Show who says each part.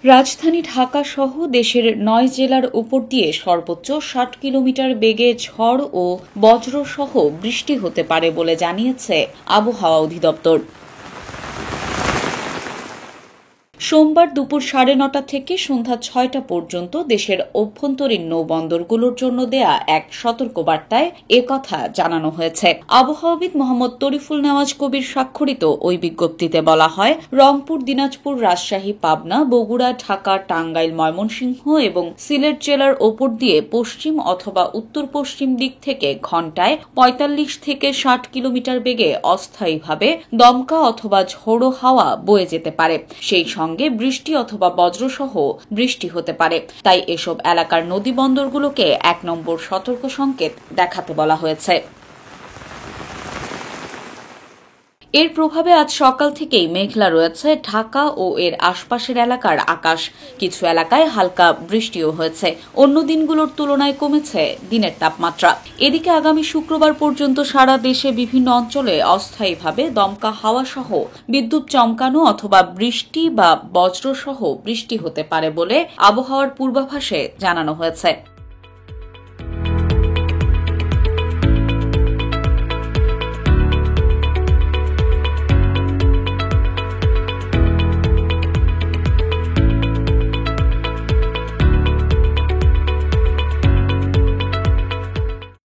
Speaker 1: রাজধানী ঢাকা সহ দেশের ৯ জেলার উপর দিয়ে সর্বোচ্চ ৬০ কিলোমিটার বেগে ঝড় ও বজ্রসহ বৃষ্টি হতে পারে বলে জানিয়েছে আবহাওয়া অধিদপ্তর। সোমবার দুপুর ৯:৩০ থেকে সন্ধ্যা ৬টা পর্যন্ত দেশের অভ্যন্তরীণ নৌবন্দরগুলোর জন্য দেয়া এক সতর্কবার্তায় একথা জানানো হয়েছে। আবহাওয়াবিদ মোহাম্মদ তরিফুল নেওয়াজ কবির স্বাক্ষরিত ওই বিজ্ঞপ্তিতে বলা হয়, রংপুর, দিনাজপুর, রাজশাহী, পাবনা, বগুড়া, ঢাকা, টাঙ্গাইল, ময়মনসিংহ এবং সিলেট জেলার ওপর দিয়ে পশ্চিম অথবা উত্তর পশ্চিম দিক থেকে ঘণ্টায় ৪৫ থেকে ৬০ কিলোমিটার বেগে অস্থায়ীভাবে দমকা অথবা ঝোড়ো হাওয়া বয়ে যেতে পারে। সেই সঙ্গে বৃষ্টি অথবা বজ্রসহ বৃষ্টি হতে পারে। তাই এসব এলাকার নদী বন্দরগুলোকে ১ নম্বর সতর্ক সংকেত দেখাতে বলা হয়েছে। এর প্রভাবে আজ সকাল থেকেই মেঘলা রয়েছে ঢাকা ও এর আশপাশের এলাকার আকাশ। কিছু এলাকায় হালকা বৃষ্টিও হয়েছে। অন্য দিনগুলোর তুলনায় কমেছে দিনের তাপমাত্রা। এদিকে আগামী শুক্রবার পর্যন্ত সারা দেশে বিভিন্ন অঞ্চলে অস্থায়ীভাবে দমকা হাওয়া সহ বিদ্যুৎ চমকানো অথবা বৃষ্টি বা বজ্রসহ বৃষ্টি হতে পারে বলে আবহাওয়ার পূর্বাভাসে জানানো হয়েছে।